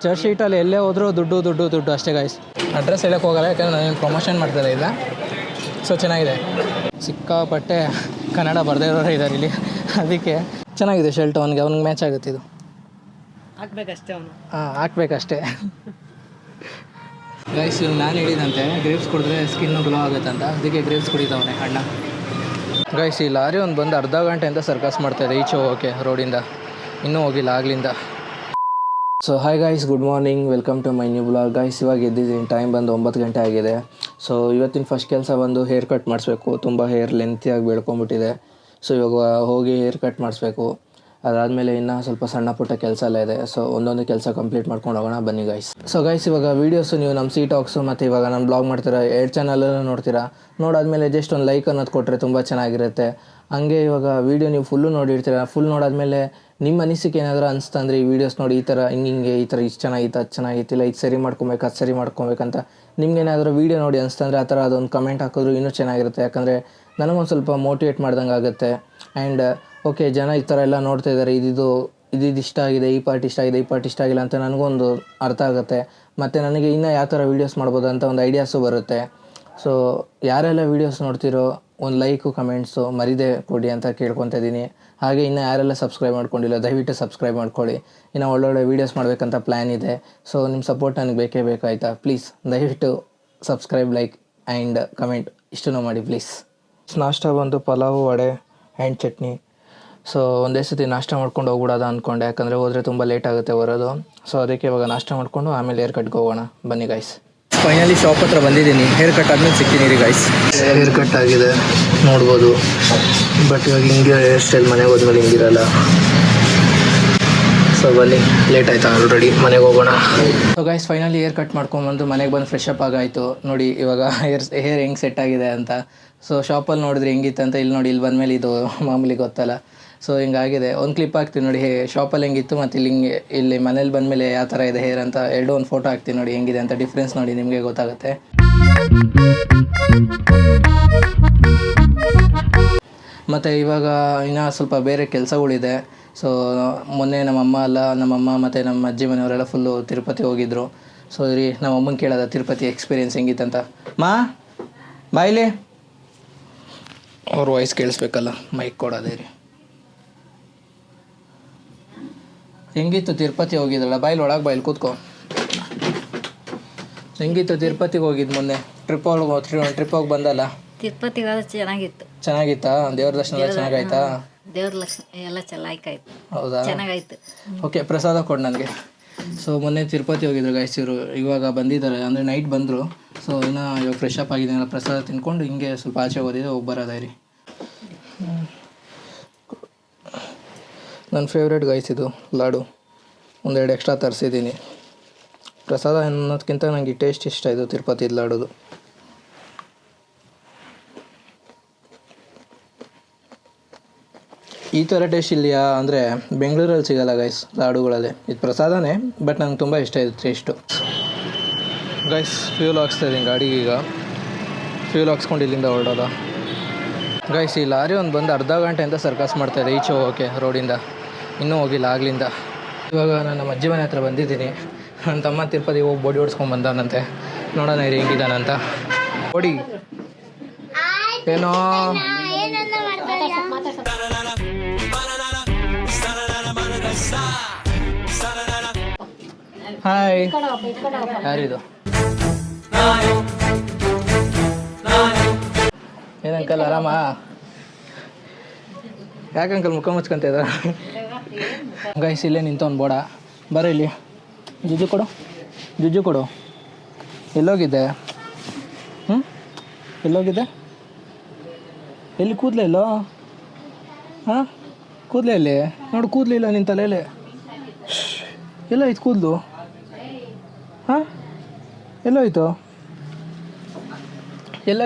Church ಶೀಟಲ್ಲಿ ಎಲ್ಲೇ ಹೋದರೂ ದುಡ್ಡು ದುಡ್ಡು ದುಡ್ಡು ಅಷ್ಟೇ ಗಾಯ್ಸ್. ಅಡ್ರೆಸ್ ಹೇಳಕ್ಕೆ ಹೋಗಲ್ಲ, ಯಾಕಂದರೆ ನಾನು ಪ್ರಮೋಷನ್ ಮಾಡ್ತಾಯಿದ್ದೆ ಇಲ್ಲ. ಸೊ ಚೆನ್ನಾಗಿದೆ, ಸಿಕ್ಕಾಪಟ್ಟೆ ಕನ್ನಡ ಬರದೇ ಇರೋರು ಇದ್ದಾರೆ ಇಲ್ಲಿ, ಅದಕ್ಕೆ ಚೆನ್ನಾಗಿದೆ ಶರ್ಟ್. ಅವ್ನಿಗೆ ಮ್ಯಾಚ್ ಆಗುತ್ತೆ ಇದು. ಹಾಕ್ಬೇಕಷ್ಟೇ ಅವನು. ಹಾಕ್ಬೇಕಷ್ಟೇ ಗೈಸ್. ನಾನು ಹೇಳಿದಂತೆ ಗ್ರೇಪ್ಸ್ ಕುಡಿದ್ರೆ ಸ್ಕಿನ್ನು ಗ್ಲೋ ಆಗುತ್ತೆ ಅಂತ, ಅದಕ್ಕೆ ಗ್ರೇಪ್ಸ್ ಕುಡಿತಾವನೆ ಅಣ್ಣ. ಗೈಸ್ ಈ ಲಾರಿ ಒಂದು ಬಂದು ಅರ್ಧ ಗಂಟೆಯಿಂದ ಸರ್ಕಸ್ ಮಾಡ್ತಾಯಿದೆ ಈಚೆ ಹೋಗೋಕ್ಕೆ ರೋಡಿಂದ, ಇನ್ನೂ ಹೋಗಿಲ್ಲ ಆಗ್ಲಿಂದ. So hi guys, good morning, welcome to my new blog. Guys ಇವಾಗ ಎದ್ದಿದ್ದೀನಿ, ಟೈಮ್ ಬಂದು 9 ಗಂಟೆ ಆಗಿದೆ. ಸೊ ಇವತ್ತಿನ ಫಸ್ಟ್ ಕೆಲಸ ಬಂದು ಹೇರ್ ಕಟ್ ಮಾಡಿಸ್ಬೇಕು. ತುಂಬ ಹೇರ್ ಲೆಂತಿಯಾಗಿ ಬೆಳ್ಕೊಂಬಿಟ್ಟಿದೆ. ಸೊ ಇವಾಗ ಹೋಗಿ ಹೇರ್ ಕಟ್ ಮಾಡಿಸ್ಬೇಕು. ಅದಾದಮೇಲೆ ಇನ್ನೂ ಸ್ವಲ್ಪ ಸಣ್ಣ ಪುಟ್ಟ ಕೆಲಸ ಎಲ್ಲ ಇದೆ. ಸೊ ಒಂದೊಂದು ಕೆಲಸ ಕಂಪ್ಲೀಟ್ ಮಾಡ್ಕೊಂಡು ಹೋಗೋಣ ಬನ್ನಿ ಗೈಸ್. ಸೊ ಗೈಸ್ ಇವಾಗ ವೀಡಿಯೋಸು ನೀವು ನಮ್ಮ ಟಾಕ್ಸು ಮತ್ತು ಇವಾಗ ನಾನು ಬ್ಲಾಗ್ ಮಾಡ್ತೀರಾ 2 ಚಾನಲಲ್ಲೂ ನೋಡ್ತೀರಾ. ನೋಡಾದ್ಮೇಲೆ ಜಸ್ಟ್ ಒಂದು ಲೈಕ್ ಅನ್ನೋದು ಕೊಟ್ಟರೆ ತುಂಬ ಚೆನ್ನಾಗಿರುತ್ತೆ. ಹಂಗೆ ಇವಾಗ ವೀಡಿಯೋ ನೀವು ಫುಲ್ಲು ನೋಡಿರ್ತೀರ. ಫುಲ್ ನೋಡಾದ್ಮೇಲೆ ನಿಮ್ಮ ಅನಿಸಿಕೆ ಏನಾದರೂ ಅನಿಸ್ತಂದ್ರೆ ಈ ವೀಡಿಯೋಸ್ ನೋಡಿ ಈ ಥರ ಈ ಥರ ಇಷ್ಟು ಚೆನ್ನಾಗಿತ್ತು, ಅದು ಚೆನ್ನಾಗಿತ್ತಿಲ್ಲ, ಇದು ಸರಿ ಮಾಡ್ಕೊಬೇಕು, ಅದು ಸರಿ ಮಾಡ್ಕೊಬೇಕಂತ ನಿಮ್ಗೇನಾದರೂ ವೀಡಿಯೋ ನೋಡಿ ಅನಿಸ್ತಂದ್ರೆ ಆ ಥರ ಅದೊಂದು ಕಮೆಂಟ್ ಹಾಕಿದ್ರು ಇನ್ನೂ ಚೆನ್ನಾಗಿರುತ್ತೆ. ಯಾಕಂದರೆ ನನಗೊಂದು ಸ್ವಲ್ಪ ಮೋಟಿವೇಟ್ ಮಾಡ್ದಂಗೆ ಆಗುತ್ತೆ. ಆ್ಯಂಡ್ ಓಕೆ, ಜನ ಈ ಥರ ಎಲ್ಲ ನೋಡ್ತಾ ಇದ್ದಾರೆ, ಇದು ಇಷ್ಟ ಆಗಿದೆ, ಈ ಪಾರ್ಟ್ ಇಷ್ಟ ಆಗಿದೆ, ಈ ಪಾರ್ಟ್ ಇಷ್ಟ ಆಗಿಲ್ಲ ಅಂತ ನನಗೊಂದು ಅರ್ಥ ಆಗುತ್ತೆ. ಮತ್ತು ನನಗೆ ಇನ್ನೂ ಯಾವ ಥರ ವೀಡಿಯೋಸ್ ಮಾಡ್ಬೋದು ಅಂತ ಒಂದು ಐಡಿಯಾಸು ಬರುತ್ತೆ. ಸೊ ಯಾರೆಲ್ಲ ವೀಡಿಯೋಸ್ ನೋಡ್ತಿರೋ ಒಂದು ಲೈಕು ಕಮೆಂಟ್ಸು ಮರಿದೇ ಕೊಡಿ ಅಂತ ಕೇಳ್ಕೊತಾ ಇದ್ದೀನಿ. ಹಾಗೆ ಇನ್ನು ಯಾರೆಲ್ಲ ಸಬ್ಸ್ಕ್ರೈಬ್ ಮಾಡ್ಕೊಂಡಿಲ್ಲ ದಯವಿಟ್ಟು ಸಬ್ಸ್ಕ್ರೈಬ್ ಮಾಡ್ಕೊಳ್ಳಿ. ಇನ್ನು ಒಳ್ಳೊಳ್ಳೆ ವೀಡಿಯೋಸ್ ಮಾಡಬೇಕಂತ ಪ್ಲ್ಯಾನ್ ಇದೆ. ಸೊ ನಿಮ್ಮ ಸಪೋರ್ಟ್ ನನಗೆ ಬೇಕೇ ಬೇಕಾಯ್ತಾ. ಪ್ಲೀಸ್ ದಯವಿಟ್ಟು ಸಬ್ಸ್ಕ್ರೈಬ್, ಲೈಕ್ ಆ್ಯಂಡ್ ಕಮೆಂಟ್ ಇಷ್ಟನ್ನು ಮಾಡಿ ಪ್ಲೀಸ್. ನಾಷ್ಟ ಬಂದು ಪಲಾವು, ವಡೆ ಆ್ಯಂಡ್ ಚಟ್ನಿ. ಸೊ ಒಂದೇ ಸತಿ ನಾಷ್ಟ ಮಾಡ್ಕೊಂಡು ಹೋಗ್ಬಿಡೋದ ಅಂದ್ಕೊಂಡೆ, ಯಾಕಂದರೆ ಹೋದರೆ ತುಂಬ ಲೇಟ್ ಆಗುತ್ತೆ ಬರೋದು. ಸೊ ಅದಕ್ಕೆ ಇವಾಗ ನಾಷ್ಟ ಮಾಡಿಕೊಂಡು ಆಮೇಲೆ ಹೇರ್ ಕಟ್ಗೆ ಹೋಗೋಣ ಬನ್ನಿ ಗೈಸ್. ಫೈನಲಿ ಶಾಪ್ ಹತ್ರ ಬಂದಿದ್ದೀನಿ. ಹೇರ್ ಕಟ್ ಆದಮೇಲೆ ಸಿಗ್ತೀನಿ ರೀ ಗೈಸ್. ಹೇರ್ ಕಟ್ ಆಗಿದೆ ನೋಡ್ಬೋದು. ಬಟ್ ಇವಾಗ ಹಿಂಗೆ ಹೇರ್ ಸ್ಟೈಲ್ ಮನೆಗೆ ಹೋದ್ಮೇಲೆ ಹಿಂಗಿರಲ್ಲ. ಸೊ ಬನ್ನಿ, ಲೇಟ್ ಆಯಿತಾ ಆಲ್ರೆಡಿ, ಮನೆಗೆ ಹೋಗೋಣ. So guys finally hair cut ಮಾಡ್ಕೊಂಬಂದು ಮನೆಗೆ ಬಂದು ಫ್ರೆಶ್ ಅಪ್ ಆಗಾಯಿತು. ನೋಡಿ ಇವಾಗ ಹೇರ್ ಹೆಂಗೆ ಸೆಟ್ ಆಗಿದೆ ಅಂತ. ಸೊ ಶಾಪಲ್ಲಿ ನೋಡಿದ್ರೆ ಹೆಂಗಿತ್ತು ಅಂತ, ಇಲ್ಲಿ ನೋಡಿ, ಇಲ್ಲಿ ಬಂದಮೇಲೆ ಇದು ಮಾಮೂಲಿ ಗೊತ್ತಲ್ಲ. ಸೊ ಹಿಂಗಾಗಿದೆ. ಒಂದು ಕ್ಲಿಪ್ ಹಾಕ್ತೀನಿ ನೋಡಿ ಶಾಪಲ್ಲಿ ಹೆಂಗಿತ್ತು ಮತ್ತು ಇಲ್ಲಿ ಮನೇಲಿ ಬಂದಮೇಲೆ ಯಾವ ಥರ ಇದೆ ಹೇರ್ ಅಂತ ಒಂದು ಫೋಟೋ ಹಾಕ್ತೀನಿ ನೋಡಿ ಹೆಂಗಿದೆ ಅಂತ. ಡಿಫ್ರೆನ್ಸ್ ನೋಡಿ ನಿಮಗೆ ಗೊತ್ತಾಗುತ್ತೆ. ಮತ್ತು ಇವಾಗ ಇನ್ನೂ ಸ್ವಲ್ಪ ಬೇರೆ ಕೆಲಸಗಳಿದೆ. ಸೊ ಮೊನ್ನೆ ನಮ್ಮಮ್ಮ ಮತ್ತು ನಮ್ಮ ಅಜ್ಜಿ ಮನೆಯವರೆಲ್ಲ ಫುಲ್ಲು ತಿರುಪತಿ ಹೋಗಿದ್ರು. ಸೊ ರೀ ನಮ್ಮಮ್ಮನ ಕೇಳೋದ ತಿರುಪತಿ ಎಕ್ಸ್ಪೀರಿಯೆನ್ಸ್ ಹೆಂಗಿತ್ತಂತ. ಬಾಯ್ಲಿ ಅವ್ರ ವಾಯ್ಸ್ ಕೇಳಿಸ್ಬೇಕಲ್ಲ, ಮೈಕ್ ಕೊಡೋದೇ ರೀ. ಹೆಂಗಿತ್ತು ತಿರುಪತಿ ಹೋಗಿದ್ದಲ್ಲ, ಬಾಯ್ಲಿ ಒಳಗೆ ಕೂತ್ಕೊ. ಹೆಂಗಿತ್ತು ತಿರುಪತಿಗೆ ಹೋಗಿದ್ದು ಮೊನ್ನೆ ಟ್ರಿಪ್ ಹೋಗಿ ಬಂದಲ್ಲ. ತಿರುಪತಿ ಚೆನ್ನಾಗಿತ್ತಾ? ದೇವ್ರ ದರ್ಶನ ಎಲ್ಲ ಚೆನ್ನಾಗಾಯ್ತಾ? ದೇವ್ರ ದರ್ಶನ ಎಲ್ಲ ಚೆನ್ನಾಗಾಯ್ತು. ಹೌದಾ, ಚೆನ್ನಾಗಾಯ್ತು. ಓಕೆ, ಪ್ರಸಾದ ಕೊಡು ನನಗೆ. ಸೊ ಮೊನ್ನೆ ತಿರುಪತಿ ಹೋಗಿದ್ರು ಗೈಸ್ ಇವರು, ಇವಾಗ ಬಂದಿದ್ದಾರೆ, ಅಂದರೆ ನೈಟ್ ಬಂದರು. ಸೊ ಇನ್ನು ಇವಾಗ ಫ್ರೆಶ್ ಅಪ್ ಆಗಿದ್ದಾನಲ್ಲ, ಪ್ರಸಾದ ತಿನ್ಕೊಂಡು ಹಿಂಗೆ ಸ್ವಲ್ಪ ಆಚೆ ಹೋಗಿದ್ದೆ, ಹೋಗಿ ಬರೋದೇ ರೀ. ನನ್ನ ಫೇವ್ರೇಟ್ ಗೈಸ್ ಇದು ಲಾಡು, 1-2 ಎಕ್ಸ್ಟ್ರಾ ತರಿಸಿದ್ದೀನಿ. ಪ್ರಸಾದ ಅನ್ನೋದಕ್ಕಿಂತ ನನಗೆ ಟೇಸ್ಟ್ ಇಷ್ಟ ಇದು ತಿರುಪತಿ ಲಾಡೋದು. ಈ ಥರ ಟೇಸ್ಟ್ ಇಲ್ಲಿಯಾ ಅಂದರೆ ಬೆಂಗಳೂರಲ್ಲಿ ಸಿಗೋಲ್ಲ ಗೈಸ್ ಲಾಡುಗಳಲ್ಲಿ. ಇದು ಪ್ರಸಾದನೇ, ಬಟ್ ನನಗೆ ತುಂಬ ಇಷ್ಟ ಇದು ಟೇಸ್ಟು. ಗೈಸ್ ಫ್ಯೂಲ್ ಹಾಕ್ಸ್ತಾಯಿದ್ದೀನಿ ಗಾಡಿಗೆ. ಈಗ ಫ್ಯೂಲ್ ಹಾಕ್ಸ್ಕೊಂಡು ಇಲ್ಲಿಂದ ಹೊರಡೋದ ಗೈಸ್. ಈ ಲಾರಿ ಒಂದು ಬಂದು ಅರ್ಧ ಗಂಟೆಯಿಂದ ಸರ್ಕಸ್ ಮಾಡ್ತಾಯಿದೆ ಈಚೆ ಹೋಗೋಕ್ಕೆ ರೋಡಿಂದ, ಇನ್ನೂ ಹೋಗಿಲ್ಲ ಆಗ್ಲಿಂದ. ಇವಾಗ ನಾನು ನಮ್ಮ ಅಜ್ಜಿ ಮನೆ ಹತ್ರ ಬಂದಿದ್ದೀನಿ. ನನ್ನ ತಮ್ಮ ತಿರುಪತಿಗೆ ಹೋಗಿ ಬೋಡಿ ಓಡಿಸ್ಕೊಂಡು ಬಂದಾನಂತೆ, ನೋಡೋಣ ಇರಿ ಹೆಂಗಿದ್ದಾನಂತ. ಬೋಡಿ ಏನೋ ಹಾಯ್, ಯಾರಿದು? ಏನಂಕಲ್ ಆರಾಮ? ಯಾಕಂಕಲ್ ಮುಖ ಮುಚ್ಕೊಂತ ಇದ್ದಾರೆ ಗೈಸ್? ಇಲ್ಲೇ ನಿಂತವ್ನು ಬೋಡ. ಬರೋ ಇಲ್ಲಿ, ಜುಜ್ಜು ಕೊಡು. ಎಲ್ಲೋಗಿದ್ದೆ? ಎಲ್ಲೋಗಿದ್ದೆ? ಎಲ್ಲಿ ಕೂದಲೇ ಇಲ್ಲೋ? ಹಾಂ, ಕೂದಲೇ ಇಲ್ಲಿ ನೋಡು, ಕೂದಲಿಲ್ಲ ನಿನ್ನ ತಲೆಯಲ್ಲಿ. ಎಲ್ಲೋಯ್ತು ಕೂದಲು? ಹಾಂ, ಎಲ್ಲೋಯ್ತು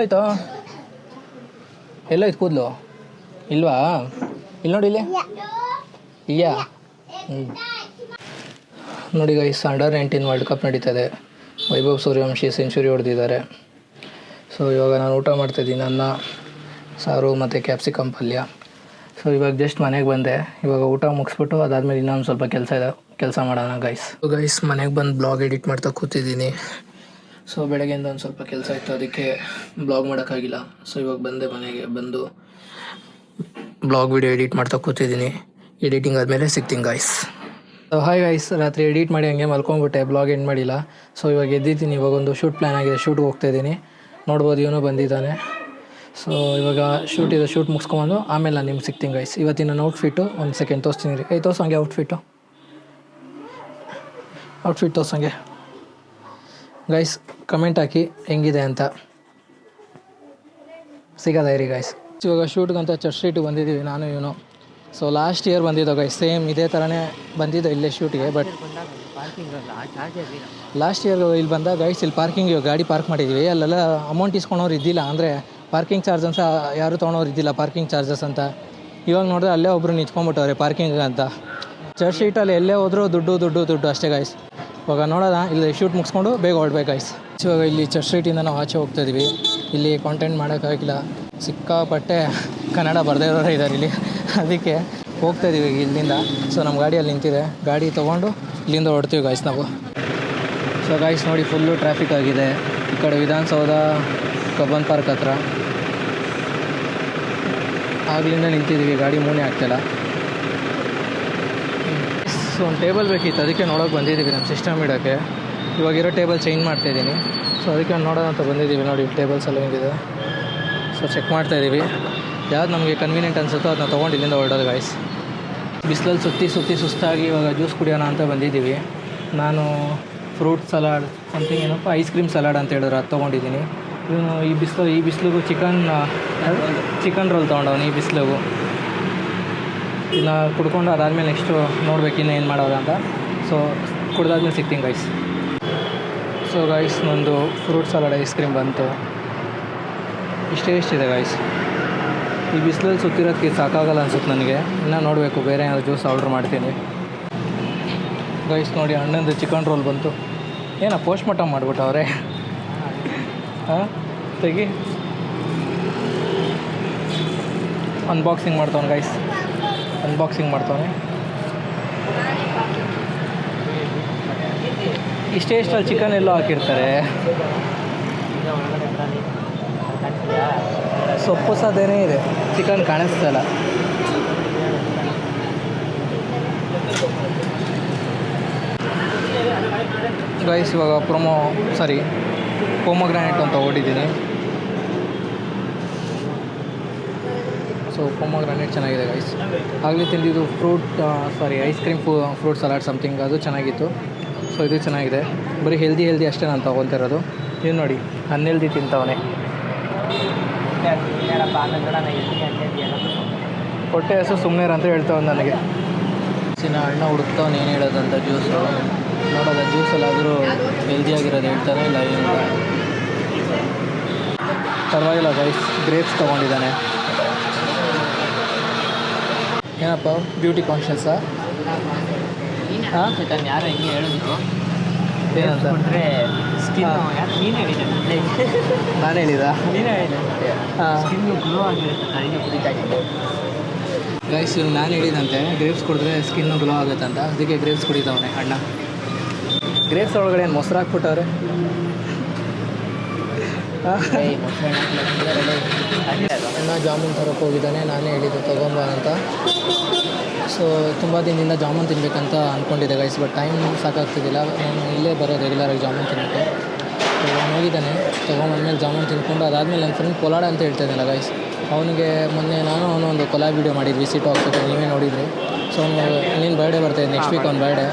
ಕೂದಲು? ಇಲ್ವಾ? ಇಲ್ಲಿ ನೋಡಿ, ಇಲ್ಲಿ ಇದೆಯಾ? ನೋಡಿ ಗೈಸ್, ಅಂಡರ್-19 ವರ್ಲ್ಡ್ ಕಪ್ ನಡೀತದೆ. ವೈಭವ್ ಸೂರ್ಯವಂಶಿ ಸೆಂಚುರಿ ಹೊಡೆದಿದ್ದಾರೆ. ಸೊ ಇವಾಗ ನಾನು ಊಟ ಮಾಡ್ತಾಯಿದ್ದೀನಿ, ಅನ್ನ ಸಾರು ಮತ್ತು ಕ್ಯಾಪ್ಸಿಕಮ್ ಪಲ್ಯ. ಸೊ ಇವಾಗ ಜಸ್ಟ್ ಮನೆಗೆ ಬಂದೆ. ಇವಾಗ ಊಟ ಮುಗಿಸ್ಬಿಟ್ಟು ಅದಾದಮೇಲೆ ಇನ್ನೊಂದು ಸ್ವಲ್ಪ ಕೆಲಸ ಇದೆ. ಕೆಲಸ ಮಾಡೋಣ ಗೈಸ್ ಮನೆಗೆ ಬಂದು ಬ್ಲಾಗ್ ಎಡಿಟ್ ಮಾಡ್ತಾ ಕೂತಿದ್ದೀನಿ. ಸೊ ಬೆಳಗ್ಗೆಯಿಂದ ಒಂದು ಸ್ವಲ್ಪ ಕೆಲಸ ಇತ್ತು, ಅದಕ್ಕೆ ಬ್ಲಾಗ್ ಮಾಡೋಕ್ಕಾಗಿಲ್ಲ. ಸೊ ಇವಾಗ ಬಂದೆ ಮನೆಗೆ, ಬಂದು ಬ್ಲಾಗ್ ವಿಡಿಯೋ ಎಡಿಟ್ ಮಾಡ್ತಾ ಕೂತಿದ್ದೀನಿ. ಎಡಿಟಿಂಗ್ ಆದಮೇಲೆ ಸಿಗ್ತೀನಿ ಗೈಸ್. ಹಾಯ್ ಗೈಸ್, ರಾತ್ರಿ ಎಡಿಟ್ ಮಾಡಿ ಹಂಗೆ ಮಲ್ಕೊಂಡ್ಬಿಟ್ಟೆ, ಬ್ಲಾಗ್ ಎಂಡ್ ಮಾಡಿಲ್ಲ. ಸೊ ಇವಾಗ ಎದ್ದಿದ್ದೀನಿ, ಇವಾಗ ಒಂದು ಶೂಟ್ ಪ್ಲ್ಯಾನ್ ಆಗಿದೆ, ಶೂಟ್ಗೆ ಹೋಗ್ತಾಯಿದ್ದೀನಿ. ನೋಡ್ಬೋದು ಇವನು ಬಂದಿದ್ದಾನೆ. ಸೊ ಇವಾಗ ಶೂಟ್ ಮುಗಿಸ್ಕೊಂಬಂದು ಆಮೇಲೆ ನಾನು ನಿಮ್ಗೆ ಸಿಗ್ತೀನಿ ಗೈಸ್. ಇವತ್ತಿನ ನನ್ನ ಔಟ್ಫಿಟ್ಟು ಒಂದು ಸೆಕೆಂಡ್ ತೋರಿಸ್ತೀನಿ ರೀ. ತೋರಿಸೋ ಹಂಗೆ ಔಟ್ಫಿಟ್ ತೋರ್ಸಂಗೆ ಗೈಸ್. ಕಮೆಂಟ್ ಹಾಕಿ ಹೆಂಗಿದೆ ಅಂತ, ಸಿಗೋದ ಇರಿ ಗೈಸ್. ಇವಾಗ ಶೂಟ್ಗಂತ ಚರ್ಚ್ ಸ್ಟ್ರೀಟಿಗೆ ಬಂದಿದ್ದೀವಿ ನಾನು ಇವನು. ಸೊ ಲಾಸ್ಟ್ ಇಯರ್ ಬಂದಿದ್ದೋ ಗೈಸ್, ಸೇಮ್ ಇದೇ ಥರನೇ ಬಂದಿದ್ದೋ ಇಲ್ಲೇ ಶೂಟಿಗೆ. ಬಟ್ ಲಾಸ್ಟ್ ಇಯರ್ ಇಲ್ಲಿ ಬಂದಾಗ ಗೈಸ್, ಇಲ್ಲಿ ಪಾರ್ಕಿಂಗ್ ಗಾಡಿ ಪಾರ್ಕ್ ಮಾಡಿದ್ವಿ, ಅಲ್ಲೆಲ್ಲ ಅಮೌಂಟ್ ಇಸ್ಕೊಳೋರು ಇದ್ದಿಲ್ಲ, ಅಂದರೆ ಪಾರ್ಕಿಂಗ್ ಚಾರ್ಜ್ ಅಂತ ಯಾರು ತೊಗೊಳೋರು ಇದ್ದಿಲ್ಲ, ಪಾರ್ಕಿಂಗ್ ಚಾರ್ಜಸ್ ಅಂತ. ಇವಾಗ ನೋಡಿದ್ರೆ ಅಲ್ಲೇ ಒಬ್ಬರು ನಿಂತ್ಕೊಂಡ್ಬಿಟ್ಟವ್ರೆ ಪಾರ್ಕಿಂಗ್ ಅಂತ. ಚರ್ಚ್ ಸ್ಟ್ರೀಟಲ್ಲಿ ಎಲ್ಲೇ ಹೋದರೂ ದುಡ್ಡು ಅಷ್ಟೇ ಗೈಸ್. ಇವಾಗ ನೋಡೋಣ, ಇಲ್ಲಿ ಶೂಟ್ ಮುಗಿಸ್ಕೊಂಡು ಬೇಗ ಹೊರಡ್ಬೇಕು ಗೈಸ್. ಇವಾಗ ಇಲ್ಲಿ ಚರ್ಚ್ ಸ್ಟ್ರೀಟಿಂದ ನಾವು ಆಚೆ ಹೋಗ್ತಾಯಿದ್ವಿ. ಇಲ್ಲಿ ಕಾಂಟೆಂಟ್ ಮಾಡೋಕ್ಕಾಗಿಲ್ಲ, ಸಿಕ್ಕಾಪಟ್ಟೆ ಕನ್ನಡ ಬರದೇ ಇರೋರು ಇದ್ದಾರೆ ಇಲ್ಲಿ, ಅದಕ್ಕೆ ಹೋಗ್ತಾಯಿದ್ದೀವಿ ಇಲ್ಲಿಂದ. ಸೊ ನಮ್ಮ ಗಾಡಿಯಲ್ಲಿ ನಿಂತಿದೆ, ಗಾಡಿ ತೊಗೊಂಡು ಇಲ್ಲಿಂದ ಹೊರಡ್ತೀವಿ ಗೈಸ್ ನಾವು. ಸೊ ಗೈಸ್ ನೋಡಿ, ಫುಲ್ಲು ಟ್ರಾಫಿಕ್ ಆಗಿದೆ ಈ ಕಡೆ ವಿಧಾನಸೌಧ ಕಬ್ಬನ್ ಪಾರ್ಕ್ ಹತ್ರ. ಆಗ್ಲಿಂದ ನಿಂತಿದ್ದೀವಿ, ಗಾಡಿ ಮೂನೇ ಆಗ್ತಿಲ್ಲ. ಸೊ ಒಂದು ಟೇಬಲ್ ಬೇಕಿತ್ತು, ಅದಕ್ಕೆ ನೋಡೋಕೆ ಬಂದಿದ್ದೀವಿ ನಮ್ಮ ಸಿಸ್ಟಮ್ ಇಡೋಕ್ಕೆ. ಇವಾಗಿರೋ ಟೇಬಲ್ ಚೇಂಜ್ ಮಾಡ್ತಾಯಿದ್ದೀನಿ. ಸೊ ಅದಕ್ಕೆ ನೋಡೋಣ ಅಂತ ಬಂದಿದ್ದೀವಿ. ನೋಡಿ ಟೇಬಲ್ಸ್ ಎಲ್ಲ ಹೆಂಗಿದೆ, ಸೊ ಚೆಕ್ ಮಾಡ್ತಾಯಿದ್ದೀವಿ. ಯಾವ್ದು ನಮಗೆ ಕನ್ವೀನಿಯೆಂಟ್ ಅನಿಸುತ್ತೋ ಅದನ್ನ ತೊಗೊಂಡು ಇಲ್ಲಿಂದ ಹೊರಡೋದು ಗೈಸ್. ಬಿಸಿಲಲ್ಲಿ ಸುತ್ತಿ ಸುಸ್ತಾಗಿ ಇವಾಗ ಜ್ಯೂಸ್ ಕುಡಿಯೋಣ ಅಂತ ಬಂದಿದ್ದೀವಿ. ನಾನು ಫ್ರೂಟ್ ಸಲಾಡ್ ಸಮಥಿಂಗ್ ಏನಪ್ಪ ಐಸ್ ಕ್ರೀಮ್ ಸಲಾಡ್ ಅಂತ ಹೇಳಿದ್ರು, ಅದು ತೊಗೊಂಡಿದ್ದೀನಿ. ಇವನು ಈ ಬಿಸಿಲಿಗೂ ಚಿಕನ್ ರೋಲ್ ತೊಗೊಂಡವನು ಈ ಬಿಸಿಲಿಗೂ. ಇನ್ನು ಕುಡ್ಕೊಂಡು ಅದಾದಮೇಲೆ ನೆಕ್ಸ್ಟು ನೋಡ್ಬೇಕು ಇನ್ನು ಏನು ಮಾಡೋದು ಅಂತ. ಸೊ ಕುಡ್ದಾದ್ಮೇಲೆ ಸಿಗ್ತೀನಿ ಗೈಸ್. ಸೊ ಗೈಸ್ ನಂದು ಫ್ರೂಟ್ ಸಲಾಡ್ ಐಸ್ ಕ್ರೀಮ್ ಬಂತು. ಇಷ್ಟೇ ಇದೆ ಗೈಸ್. ಈ ಬಿಸಿಲಲ್ಲಿ ಸುತ್ತಿರೋದಕ್ಕೆ ಸಾಕಾಗಲ್ಲ ಅನ್ಸುತ್ತೆ ನನಗೆ. ಇನ್ನೂ ನೋಡಬೇಕು, ಬೇರೆ ಏನಾದ್ರು ಜ್ಯೂಸ್ ಆರ್ಡ್ರ್ ಮಾಡ್ತೀನಿ ಗೈಸ್. ನೋಡಿ ಅಣ್ಣಂದು ಚಿಕನ್ ರೋಲ್ ಬಂತು. ಏನೋ ಪೋಸ್ಟ್ ಮಾರ್ಟಮ್ ಮಾಡಿಬಿಟ್ಟವ್ರೆ. ಹಾಂ ತೆಗಿ, ಅನ್ಬಾಕ್ಸಿಂಗ್ ಮಾಡ್ತವನೆ ಗೈಸ್, ಅನ್ಬಾಕ್ಸಿಂಗ್ ಮಾಡ್ತವನೆ. ಇಷ್ಟಲ್ಲಿ ಚಿಕನ್ ಎಲ್ಲೋ ಹಾಕಿರ್ತಾರೆ. ಸೊಪ್ಪು ಸದೇನೇ ಇದೆ, ಚಿಕನ್ ಕಾಣಿಸ್ತಲ್ಲ. ಗೈಸ್ ಇವಾಗ ಪೊಮೊಗ್ರಾನೇಟ್ ಅಂತ ಓಡಿದ್ದೀನಿ. ಸೊ ಪೊಮೊಗ್ರಾನೇಟ್ ಚೆನ್ನಾಗಿದೆ ಗೈಸ್. ಆಗಲೇ ತಿಂದಿದ್ದು ice cream fruit salad something, ಅದು ಚೆನ್ನಾಗಿತ್ತು. ಸೊ ಇದು ಚೆನ್ನಾಗಿದೆ. ಬರೀ ಹೆಲ್ದಿ ಅಷ್ಟೇ ನಾನು ತೊಗೊತಿರೋದು. ಇದು ನೋಡಿ ಅನ್ಹೆಲ್ದಿ ತಿಂತವನೇ. ಹೊಟ್ಟೆ ಹಸು ಸುಮ್ಮನೆ ಅಂತ ಹೇಳ್ತಾವೆ ನನಗೆ. ಅಣ್ಣ ಹುಡುಕ್ತಾವನು ಏನು ಹೇಳೋದಂತ ಜ್ಯೂಸು ನೋಡೋದ, ಜ್ಯೂಸಲ್ಲಾದರೂ ಹೆಲ್ದಿಯಾಗಿರೋದು ಹೇಳ್ತಾನೆ ಇಲ್ಲ ಏನು. ಪರವಾಗಿಲ್ಲ ಗೈಸ್, ಗ್ರೇಪ್ಸ್ ತೊಗೊಂಡಿದ್ದಾನೆ. ಏನಪ್ಪ ಬ್ಯೂಟಿ ಕಾನ್ಷಿಯಸ್ಸಾ? ಹಾಂ ಯಾರು ಹೆಂಗೆ ಹೇಳಿದ್ರು ಏನಂತ ನಾನು ಹೇಳಿದ? ಗೈಸ್ ಇವ್ನು ನಾನು ಹೇಳಿದಂತೆ ಗ್ರೇಪ್ಸ್ ಕುಡಿದ್ರೆ ಸ್ಕಿನ್ನು ಗ್ಲೋ ಆಗುತ್ತೆ ಅಂತ, ಅದಕ್ಕೆ ಗ್ರೇಪ್ಸ್ ಕುಡಿತಾವನೆ ಅಣ್ಣ. ಗ್ರೇಪ್ಸ್ ಒಳಗಡೆ ಏನು ಮೊಸರು ಹಾಕ್ಬಿಟ್ಟವ್ರೆ. ಅಣ್ಣ ಜಾಮೂನ್ ತರಕ್ಕೆ ಹೋಗಿದ್ದಾನೆ, ನಾನೇ ಹೇಳಿದ್ದು ತೊಗೊಂಬ ಅಂತ. ಸೊ ತುಂಬ ದಿನದಿಂದ ಜಾಮೂನ್ ತಿನ್ನಬೇಕಂತ ಅಂದ್ಕೊಂಡಿದ್ದೆ ಗೈಸ್, ಬಟ್ ಟೈಮ್ ಸಾಕಾಗ್ತಿದ್ದಿಲ್ಲ. ನಾನು ಇಲ್ಲೇ ಬರೋದು ರೆಗ್ಯುಲರಾಗಿ ಜಾಮೂನ್ ತಿನ್ನೋಕ್ಕೆ. ಅವನು ಹೋಗಿದ್ದಾನೆ, ತೊಗೊಂಬಂದ್ಮೇಲೆ ಜಾಮೂನ್ ತಿಂದ್ಕೊಂಡು ಅದಾದಮೇಲೆ ನನ್ನ ಫ್ರೆಂಡ್ ಕೊಲಾಡ ಅಂತ ಹೇಳ್ತಾಯಿದ್ದಲ್ಲ ಗೈಸ್, ಅವನಿಗೆ ಮೊನ್ನೆ ಅವನು ಒಂದು ಕೊಲಾಬ್ ವೀಡಿಯೋ ಮಾಡಿದ್ವಿ ಸಿಟ್ ಹೋಗ್ತಿದ್ದೆ, ನೀವೇ ನೋಡಿದ್ರಿ. ಸೊ ಅವನು ಇನ್ನೇನು ಬರ್ಡೇ ಬರ್ತಾಯಿದ್ದೆ, ನೆಕ್ಸ್ಟ್ ವೀಕ್ ಅವ್ನ ಬರ್ಡೇ.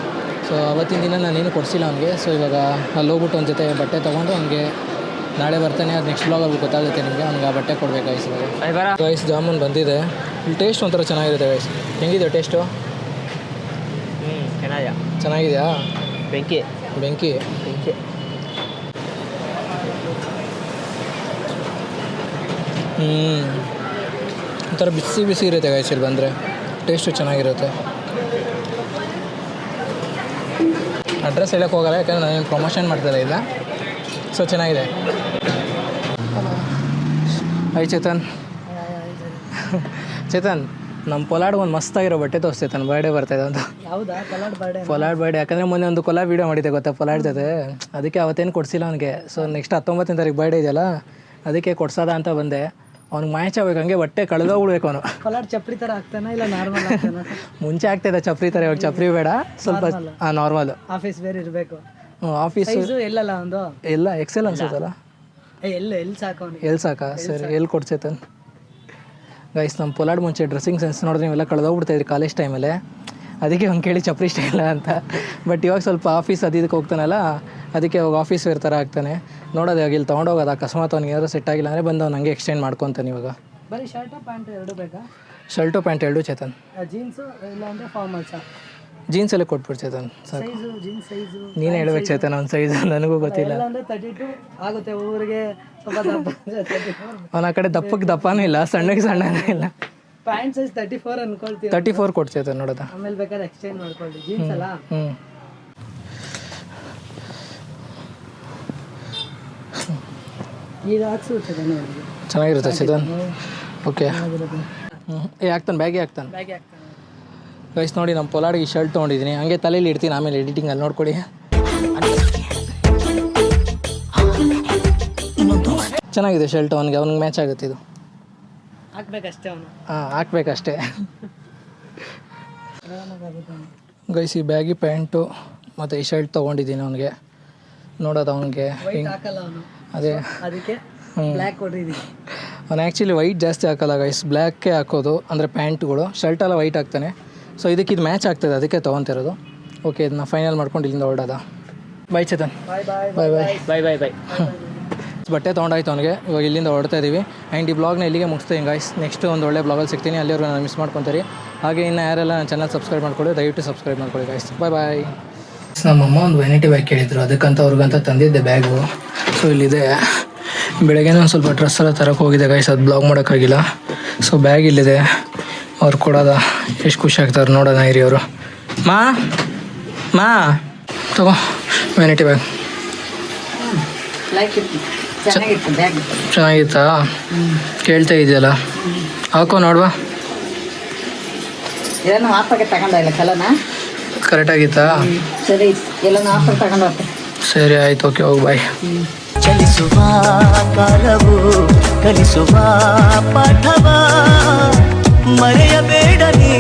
ಸೊ ಅವತ್ತಿನ ದಿನ ನಾನೇನು ಕೊಡಿಸಿಲ್ಲ ಅವನಿಗೆ. ಸೊ ಇವಾಗ ಅಲ್ಲಿ ಹೋಗ್ಬಿಟ್ಟು ಒಂದು ಜೊತೆ ಬಟ್ಟೆ ತೊಗೊಂಡು ಅವನಿಗೆ ನಾಳೆ ಬರ್ತಾನೆ, ಅದು ನೆಕ್ಸ್ಟ್ ಬ್ಲಾಗಲ್ಲಿ ಗೊತ್ತಾಗುತ್ತೆ ನಿಮಗೆ. ಅವ್ನಿಗೆ ಆ ಬಟ್ಟೆ ಕೊಡಬೇಕು ಗೈಸ್. ಇವಾಗ ಗೈಸ್ ಜಾಮೂನ್ ಬಂದಿದೆ. ಇಲ್ಲಿ ಟೇಸ್ಟ್ ಒಂಥರ ಚೆನ್ನಾಗಿರುತ್ತೆ ಗೈಸ್. ಹೆಂಗಿದೆ ಟೇಸ್ಟು? ಚೆನ್ನಾಗಿದೆಯಾ? ಬೆಂಕಿ ಒಂಥರ ಬಿಸಿ ಇರುತ್ತೆ ಗೈಸ್. ಇಲ್ಲಿ ಬಂದರೆ ಟೇಸ್ಟು ಚೆನ್ನಾಗಿರುತ್ತೆ. ಅಡ್ರೆಸ್ ಹೇಳಕ್ಕೆ ಹೋಗಲ್ಲ, ಯಾಕಂದರೆ ನಾನೇನು ಪ್ರಮೋಷನ್ ಮಾಡ್ತಾಯಿಲ್ಲ ಇಲ್ಲ. ಸೊ ಚೆನ್ನಾಗಿದೆ. ಹಾಯ್ ಚೇತನ್. ನಮ್ಮ ಪೊಲಾಡ್ ಒಂದು ಮಸ್ತಾಗಿರೋ ಬಟ್ಟೆ ತೋರಿಸ್ತೈತೆ ನನ್ನ ಬರ್ಡೇ ಬರ್ತಾಯಿದೆ ಅಂತ. ಹೌದಾ? ಪೊಲಾಡ್ ಬರ್ಡೇ ಯಾಕಂದರೆ ಮೊನ್ನೆ ಒಂದು ಕೊಲಾಬ್ ವೀಡಿಯೋ ಮಾಡಿದ್ದೆ ಗೊತ್ತಾ ಪೊಲಾಡ್ ಜೊತೆ, ಅದಕ್ಕೆ ಅವತ್ತೇನು ಕೊಡಿಸಿಲ್ಲ ಅವನಿಗೆ. ಸೊ ನೆಕ್ಸ್ಟ್ 19ನೇ ತಾರೀಕು ಬರ್ಡೇ ಇದೆಯಲ್ಲ, ಅದಕ್ಕೆ ಕೊಡ್ಸೋದ ಅಂತ ಬಂದೆ. ಅವ್ನಿಗೆ ಮ್ಯಾಚ್ ಆಗ್ಬೇಕು, ಹಂಗೆ ಬಟ್ಟೆ ಕಳೆದೋಗ್ಬಿಡ್ಬೇಕು ಅವನು. ಕೊಲಾಡ್ ಚಪ್ರಿ ಥರ ಆಗ್ತಾನೆ ಇಲ್ಲ ನಾರ್ಮಲ್ ಆಗ್ತಾನೆ? ಮುಂಚೆ ಆಗ್ತಾಯಿದ್ದ ಚಪ್ರಿ ಥರ, ಇವಾಗ ಚಪ್ರಿ ಬೇಡ, ಸ್ವಲ್ಪ ನಾರ್ಮಲ್. ಆಫೀಸ್ ಬೇರೆ ಇರಬೇಕು. ಆಫೀಸ್ ಎಲ್ಲಲ್ಲ ಒಂದು ಎಲ್ಲ ಎಕ್ಸೆಲ್ ಅನ್ಸುತ್ತಲ್ಲ, ಎಲ್ಲಿ ಸಾಕು ಅವನಿಗೆ. ಎಲ್ಲಿ ಸಾಕಾ? ಸರಿ, ಎಲ್ಲಿ ಕೊಡ್ಸೈತನ್ ಗೈಸ್. ನಮ್ಮ ಪೊಲಾಡ್ ಮುಂಚೆ ಡ್ರೆಸ್ಸಿಂಗ್ ಸೆನ್ಸ್ ನೋಡಿದ್ರೆ ನೀವೆಲ್ಲ ಕಳೆದೋಗ್ಬಿಡ್ತಾಯಿದ್ರಿ ಕಾಲೇಜ್ ಟೈಮಲ್ಲೇ, ಅದಕ್ಕೆ ಅವ್ನು ಕೇಳಿ ಚಪ್ರಿ ಇಷ್ಟ ಇಲ್ಲ ಅಂತ. ಬಟ್ ಇವಾಗ ಸ್ವಲ್ಪ ಆಫೀಸ್ ಇದಕ್ಕೆ ಹೋಗ್ತಾನಲ್ಲ, ಅದಕ್ಕೆ ಅವಾಗ ಆಫೀಸ್ ವೇರ್ ಥರ ಆಗ್ತಾನೆ. ನೋಡೋದು ಇವಾಗ ಇಲ್ಲಿ ತೊಗೊಂಡೋಗೋದು, ಅಕಸ್ಮಾತ್ ಅವ್ನಿಗೆ ಏನಾದ್ರು ಸೆಟ್ ಆಗಿಲ್ಲ ಅಂದರೆ ಬಂದು ಅವ್ನು ಹಂಗೆ ಎಕ್ಸ್ಚೇಂಜ್ ಮಾಡ್ಕೊತಾನೆ. ಇವಾಗ ಬರೀ ಶರ್ಟು ಪ್ಯಾಂಟ್ ಎರಡು ಬೇಕಾ? ಶರ್ಟು ಪ್ಯಾಂಟ್ ಎರಡು ಚೇತನ್. ಜೀನ್ಸು ಇಲ್ಲ ಅಂದರೆ ಫಾರ್ಮಲ್ಸಾ? ಜೀನ್ಸಲ್ಲೇ ಕೊಟ್ಬಿಟ್ಟು ಚೇತನ್ ಸಾಕು. ಸೈಜು ಜೀನ್ಸ್ ಸೈಜು ನೀನು ಹೇಳ್ಬೇಕು ಚೇತನ್, ಅವ್ನ ಸೈಜು ನನಗೂ ಗೊತ್ತಿಲ್ಲ. ಅಂದರೆ 32 ಆಗುತ್ತೆ ಊರಿಗೆ. ಸ್ವಲ್ಪ ದಪ್ಪ 34. ಅವ್ನ ಆ ಕಡೆ ದಪ್ಪಕ್ಕೆ ದಪ್ಪನೂ ಇಲ್ಲ, ಸಣ್ಣಗೆ ಸಣ್ಣನೂ ಇಲ್ಲ. Pant size 34 ಅನ್ಕೊಳ್ತೀವಿ. 34 ಕೊಡ್ತೈತೆ ನೋಡೋದ. ಆಮೇಲೆ ಬೇಕಾದ್ರೆ ಎಕ್ಸ್ಚೇಂಜ್ ಮಾಡ್ಕೊಳ್ಳಿ. ಜೀನ್ಸ್ ಅಲ್ಲ? ಈಗ ಹಾಕ್ಸುತ್ತದೆ ನೋಡಿ, ಚೆನ್ನಾಗಿರುತ್ತೆ ಚೇತನ್. ಓಕೆ, ಆಗ್ತಾನೆ ಬ್ಯಾಗೆ ಆಗ್ತಾನೆ. ಬ್ಯಾಗಿ ಹಾಕ್ತಾನೆ. ಗೈಸ್ ನೋಡಿ, ನಮ್ಮ ಪೊಲಾಡಿಗೆ ಈ ಶರ್ಟ್ ತೊಗೊಂಡಿದ್ದೀನಿ, ಹಂಗೆ ತಲೆಯಲ್ಲಿ ಇಡ್ತೀನಿ, ಆಮೇಲೆ ಎಡಿಟಿಂಗಲ್ಲಿ ನೋಡ್ಕೊಡಿ. ಚೆನ್ನಾಗಿದೆ ಶರ್ಟ್, ಅವ್ನಿಗೆ ಮ್ಯಾಚ್ ಆಗುತ್ತೆ ಇದು. ಹಾಕ್ಬೇಕಷ್ಟೇ ಅವನು. ಹಾಕ್ಬೇಕಷ್ಟೇ. ಗೈಸ್ ಈ ಬ್ಯಾಗಿ ಪ್ಯಾಂಟು ಮತ್ತು ಈ ಶರ್ಟ್ ತೊಗೊಂಡಿದ್ದೀನಿ ಅವನಿಗೆ. ನೋಡೋದು ಅವನಿಗೆ ಹಾಕಲ್ಲ ಅವನು, ಅದೇ ಅದಕ್ಕೆ ಬ್ಲ್ಯಾಕ್ ಕೊಟ್ಟಿದ್ದೀನಿ. ಅವ್ನು ಆ್ಯಕ್ಚುಲಿ ವೈಟ್ ಜಾಸ್ತಿ ಹಾಕಲ್ಲ ಗೈಸ್, ಬ್ಲ್ಯಾಕೇ ಹಾಕೋದು, ಅಂದರೆ ಪ್ಯಾಂಟ್ಗಳು. ಶರ್ಟೆಲ್ಲ ವೈಟ್ ಹಾಕ್ತಾನೆ. ಸೊ ಇದಕ್ಕೆ ಇದು ಮ್ಯಾಚ್ ಆಗ್ತದೆ, ಅದಕ್ಕೆ ತೊಗೊತಿರೋದು. ಓಕೆ, ಇದನ್ನ ಫೈನಲ್ ಮಾಡ್ಕೊಂಡು ಇಲ್ಲಿಂದ ಹೊರಡೋದ. ಬೈ ಚೇತನ್. ಬಾಯ್ ಬಾಯ್ ಬಾಯ್ ಬಾಯ್ ಬಾಯ್. ಬಟ್ಟೆ ತೊಗೊಂಡಾಯ್ತು ಅವನಿಗೆ, ಇವಾಗ ಇಲ್ಲಿಂದ ಹೊರಡ್ತಾ ಇದ್ದೀವಿ. ಆ್ಯಂಡ್ ಈ ಬ್ಲಾಗ್ನ ಇಲ್ಲಿಗೆ ಮುಗಿಸ್ತೀನಿ ಗಾಯ್ಸ್. ನೆಕ್ಸ್ಟ್ ಒಂದು ಒಳ್ಳೆ ಬ್ಲಾಗಲ್ಲಿ ಸಿಗ್ತೀನಿ, ಅಲ್ಲಿವರೆಗೂ ನಾನು ಮಿಸ್ ಮಾಡ್ಕೊತೀರಿ. ಹಾಗೆ ಇನ್ನು ಯಾರೆಲ್ಲ ನನ್ನ ಚಾನಲ್ ಸಬ್ಸ್ಕ್ರೈಬ್ ಮಾಡ್ಕೊಳ್ಳಿ, ದಯವಿಟ್ಟು ಸಬ್ಸ್ಕ್ರೈಬ್ ಮಾಡ್ಕೊಳ್ಳಿ ಗಾಯ್ಸ್. ಬಾಯ್ ಬಾಯ್. ನಮ್ಮಮ್ಮ ಒಂದು ವೆನಿಟಿ ಬ್ಯಾಗ್ ಕೇಳಿದ್ರು, ಅದಕ್ಕಂತ ಅವ್ರಿಗಂತ ತಂದಿದ್ದೆ ಬ್ಯಾಗು. ಸೊ ಇಲ್ಲಿದೆ. ಬೆಳಗ್ಗೆನೇ ಒಂದು ಸ್ವಲ್ಪ ಡ್ರೆಸ್ ಎಲ್ಲ ತರಕ್ಕೆ ಹೋಗಿದೆ ಗೈಸ್, ಅದು ಬ್ಲಾಗ್ ಮಾಡೋಕ್ಕಾಗಿಲ್ಲ. ಸೊ ಬ್ಯಾಗ್ ಇಲ್ಲಿದೆ, ಅವ್ರು ಕೊಡೋದ. ಎಷ್ಟು ಖುಷಿ ಆಗ್ತಾರೆ ನೋಡೋಣ ಇರಿ ಅವರು. ಮಾ ತಗೋ ವೆನಿಟಿ ಬ್ಯಾಗ್. ಚೆನ್ನಾಗಿತ್ತಾ? ಕೇಳ್ತಾ ಇದೆಯಲ್ಲ, ಹಾಕೋ ನೋಡುವ. ಏನೋ ಆಫರ್ಗೆ ತಗೊಂಡಿಲ್ಲ ಕಲನ ಕರೆಕ್ಟಾಗಿತ್ತಾ? ಸರಿ, ಎಲ್ಲನೂ ಆಫರ್ ತಗೊಂಡು. ಸರಿ ಆಯ್ತು, ಓಕೆ, ಹೋಗಿ ಬಾಯ್. ಚಲಿಸುವ ಕಾಲವು ಕಲಿಸುವ ಪಾಠವ ಮರೆಯಬೇಡ ನೀ.